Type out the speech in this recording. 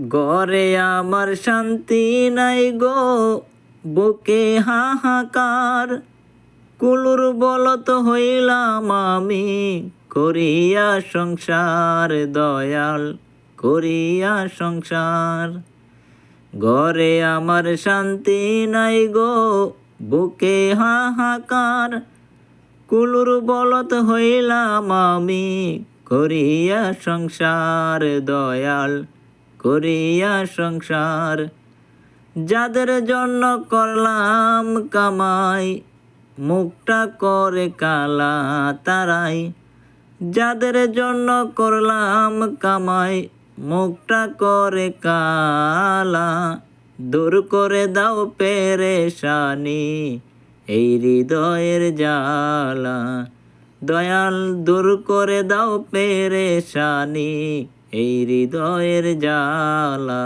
ঘরে আমার শান্তি নাই গো, বুকে হাহাকার। কুলুর বলত হইলাম আমি, করিয়া সংসার দয়াল, করিয়া সংসার। ঘরে আমার শান্তি নাই গো, বুকে হাহাকার। কুলুর বলত হইলাম আমি, করিয়া সংসার দয়াল, করিয়া সংসার। যাদের জন্য করলাম কামাই, মুখটা করে কালা তারাই। যাদের জন্য করলাম কামাই, মুখটা করে কালা। দূর করে দাও পেরেশানি, এই হৃদয়ের জ্বালা। দয়াল দূর করে দাও পেরেশানি, এই হৃদয়ের জ্বালা।